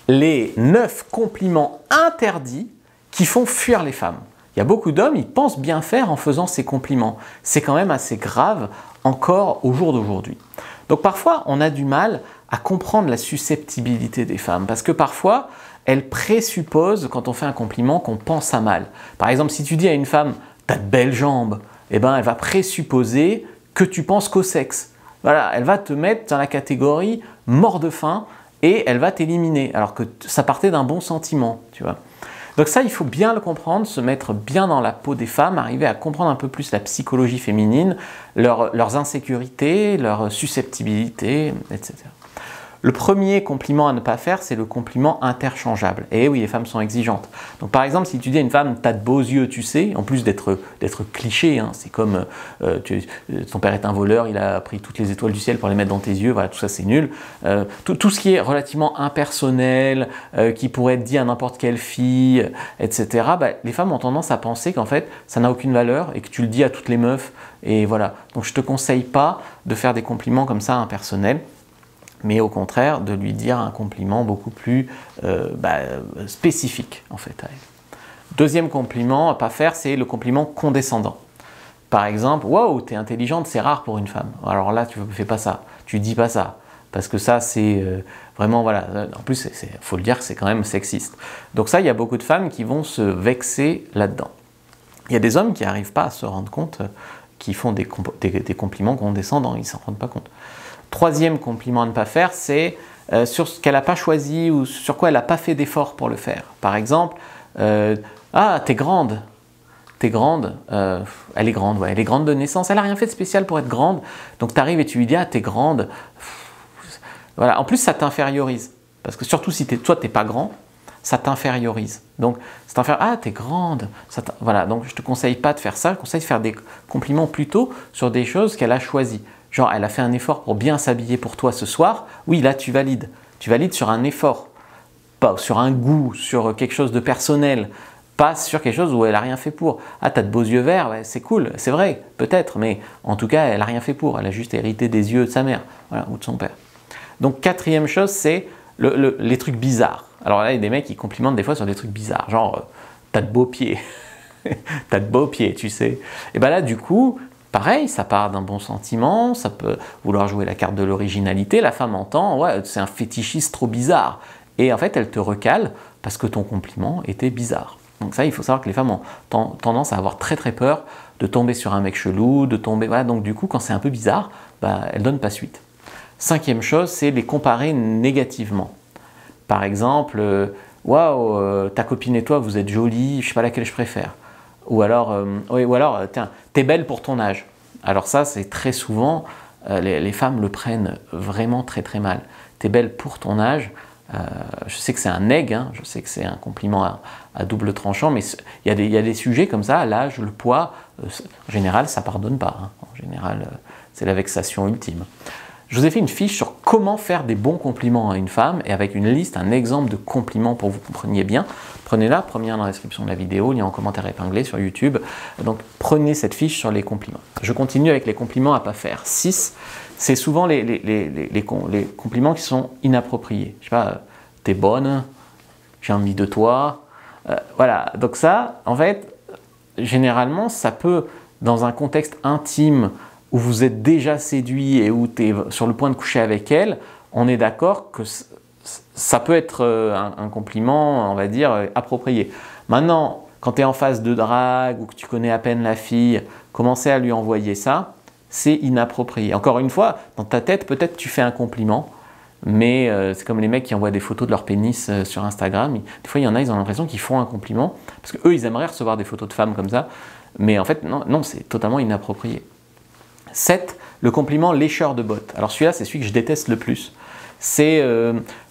les 9 compliments interdits qui font fuir les femmes. Il y a beaucoup d'hommes, ils pensent bien faire en faisant ces compliments. C'est quand même assez grave encore au jour d'aujourd'hui. Donc parfois, on a du mal à comprendre la susceptibilité des femmes parce que parfois, elles présupposent, quand on fait un compliment, qu'on pense à mal. Par exemple, si tu dis à une femme « t'as de belles jambes », eh ben, elle va présupposer que tu penses qu'au sexe. Voilà, elle va te mettre dans la catégorie mort de faim et elle va t'éliminer, alors que ça partait d'un bon sentiment, tu vois. Donc ça, il faut bien le comprendre, se mettre bien dans la peau des femmes, arriver à comprendre un peu plus la psychologie féminine, leurs insécurités, leurs susceptibilités, etc. Le premier compliment à ne pas faire, c'est le compliment interchangeable. Et oui, les femmes sont exigeantes. Donc par exemple, si tu dis à une femme « t'as de beaux yeux », tu sais, en plus d'être cliché, hein, c'est comme ton père est un voleur, il a pris toutes les étoiles du ciel pour les mettre dans tes yeux, voilà, tout ça c'est nul. Tout ce qui est relativement impersonnel, qui pourrait être dit à n'importe quelle fille, etc., bah, les femmes ont tendance à penser qu'en fait, ça n'a aucune valeur et que tu le dis à toutes les meufs, et voilà. Donc je ne te conseille pas de faire des compliments comme ça impersonnels, mais au contraire de lui dire un compliment beaucoup plus spécifique en fait à elle. Deuxième compliment à ne pas faire, c'est le compliment condescendant. Par exemple, « Waouh, t'es intelligente, c'est rare pour une femme. » Alors là, tu ne fais pas ça, tu dis pas ça, parce que ça c'est vraiment, voilà, en plus il faut le dire que c'est quand même sexiste. Donc ça, il y a beaucoup de femmes qui vont se vexer là-dedans. Il y a des hommes qui n'arrivent pas à se rendre compte qu'ils font des compliments condescendants, ils ne s'en rendent pas compte. Troisième compliment à ne pas faire, c'est sur ce qu'elle n'a pas choisi ou sur quoi elle n'a pas fait d'effort pour le faire. Par exemple, ah, t'es grande. T'es grande, elle est grande, ouais, elle est grande de naissance, elle n'a rien fait de spécial pour être grande. Donc tu arrives et tu lui dis, ah, t'es grande. Voilà. En plus, ça t'infériorise. Parce que surtout si toi, t'es pas grand, ça t'infériorise. Donc, ah, t'es grande. Voilà, donc je ne te conseille pas de faire ça, je te conseille de faire des compliments plutôt sur des choses qu'elle a choisies. Genre, elle a fait un effort pour bien s'habiller pour toi ce soir. Oui, là, tu valides. Tu valides sur un effort, pas sur un goût, sur quelque chose de personnel, pas sur quelque chose où elle n'a rien fait pour. Ah, t'as de beaux yeux verts, ouais, c'est cool, c'est vrai, peut-être, mais en tout cas, elle n'a rien fait pour. Elle a juste hérité des yeux de sa mère, voilà, ou de son père. Donc, quatrième chose, c'est les trucs bizarres. Alors là, il y a des mecs qui complimentent des fois sur des trucs bizarres, genre, t'as de beaux pieds. T'as de beaux pieds, tu sais. Et bien là, du coup, pareil, ça part d'un bon sentiment, ça peut vouloir jouer la carte de l'originalité, la femme entend, ouais, c'est un fétichiste trop bizarre. Et en fait, elle te recale parce que ton compliment était bizarre. Donc ça, il faut savoir que les femmes ont tendance à avoir très très peur de tomber sur un mec chelou, de tomber... Voilà, donc du coup, quand c'est un peu bizarre, bah, elles ne donnent pas suite. Cinquième chose, c'est les comparer négativement. Par exemple, waouh, ta copine et toi, vous êtes jolies, je ne sais pas laquelle je préfère. Ou alors, tiens, t'es belle pour ton âge. Alors ça, c'est très souvent, les femmes le prennent vraiment très très mal. T'es belle pour ton âge. Je sais que c'est un neg, hein, je sais que c'est un compliment à double tranchant, mais il y a des sujets comme ça, l'âge, le poids, en général, ça pardonne pas. Hein. En général, c'est la vexation ultime. Je vous ai fait une fiche sur comment faire des bons compliments à une femme et avec une liste, un exemple de compliments pour que vous compreniez bien. Prenez-la, prenez-la dans la description de la vidéo, lien en commentaire épinglé sur YouTube. Donc prenez cette fiche sur les compliments. Je continue avec les compliments à ne pas faire. 6, c'est souvent les compliments qui sont inappropriés. Je sais pas, t'es bonne, j'ai envie de toi. Voilà, donc ça, en fait, généralement, ça peut, dans un contexte intime, où vous êtes déjà séduit et où tu es sur le point de coucher avec elle, on est d'accord que ça peut être un compliment, on va dire, approprié. Maintenant, quand tu es en phase de drague ou que tu connais à peine la fille, commencer à lui envoyer ça, c'est inapproprié. Encore une fois, dans ta tête, peut-être tu fais un compliment, mais c'est comme les mecs qui envoient des photos de leur pénis sur Instagram. Des fois, il y en a, ils ont l'impression qu'ils font un compliment, parce qu'eux, ils aimeraient recevoir des photos de femmes comme ça, mais en fait, non, c'est totalement inapproprié. 7, le compliment lécheur de bottes. Alors celui-là, c'est celui que je déteste le plus. C'est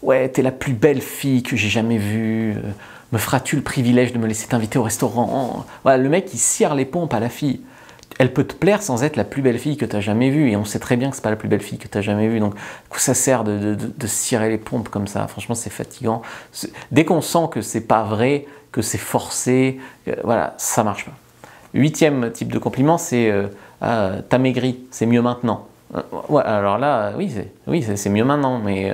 ouais, t'es la plus belle fille que j'ai jamais vue. Me feras-tu le privilège de me laisser t'inviter au restaurant? Voilà, le mec, il cire les pompes à la fille. Elle peut te plaire sans être la plus belle fille que tu as jamais vue. Et on sait très bien que c'est pas la plus belle fille que tu as jamais vue. Donc, ça sert de cirer les pompes comme ça. Franchement, c'est fatigant. Dès qu'on sent que c'est pas vrai, que c'est forcé, voilà, ça marche pas. 8e type de compliment, c'est t'as maigri, c'est mieux maintenant. Ouais, alors là, oui, c'est mieux maintenant, mais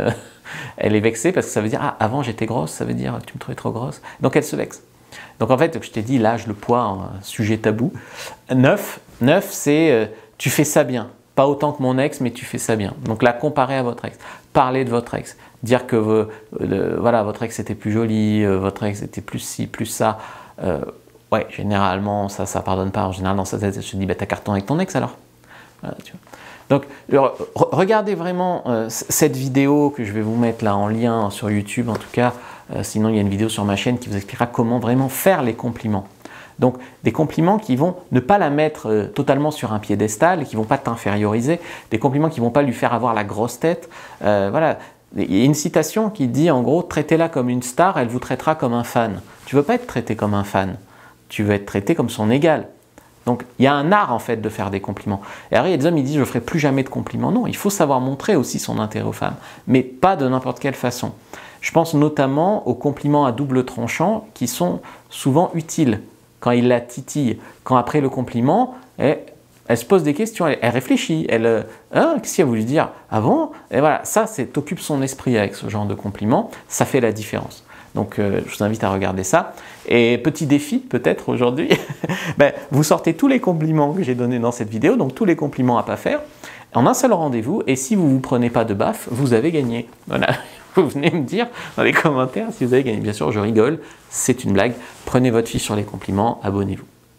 Elle est vexée parce que ça veut dire « Ah, avant j'étais grosse, ça veut dire tu me trouvais trop grosse. » Donc elle se vexe. Donc en fait, je t'ai dit l'âge, le poids, un sujet tabou. 9, c'est tu fais ça bien. Pas autant que mon ex, mais tu fais ça bien. Donc là, comparer à votre ex. Parler de votre ex. Dire que voilà, votre ex était plus jolie, votre ex était plus ci, plus ça. Ouais, généralement, ça pardonne pas. En général, dans sa tête, elle se dit, bah, t'as carton avec ton ex alors. Voilà, tu vois. Donc, regardez vraiment cette vidéo que je vais vous mettre là en lien sur YouTube, en tout cas. Sinon, il y a une vidéo sur ma chaîne qui vous expliquera comment vraiment faire les compliments. Donc, des compliments qui vont ne pas la mettre totalement sur un piédestal, qui ne vont pas t'inférioriser, des compliments qui ne vont pas lui faire avoir la grosse tête. Voilà. Il y a une citation qui dit en gros, traitez-la comme une star, elle vous traitera comme un fan. Tu ne veux pas être traité comme un fan, tu veux être traité comme son égal. Donc, il y a un art en fait de faire des compliments. Et après, il y a des hommes qui disent, je ne ferai plus jamais de compliments. Non, il faut savoir montrer aussi son intérêt aux femmes, mais pas de n'importe quelle façon. Je pense notamment aux compliments à double tranchant qui sont souvent utiles. Quand il la titille, quand après le compliment, elle se pose des questions, elle réfléchit, qu'est-ce qu'il a voulu dire? Ah bon? Et voilà, ça, t'occupes son esprit avec ce genre de compliment, ça fait la différence. Donc, je vous invite à regarder ça. Et petit défi, peut-être aujourd'hui, ben, vous sortez tous les compliments que j'ai donnés dans cette vidéo, donc tous les compliments à ne pas faire, en un seul rendez-vous, et si vous ne vous prenez pas de baffe, vous avez gagné. Voilà. Vous venez me dire dans les commentaires si vous avez gagné. Bien sûr, je rigole, c'est une blague. Prenez votre fiche sur les compliments, abonnez-vous.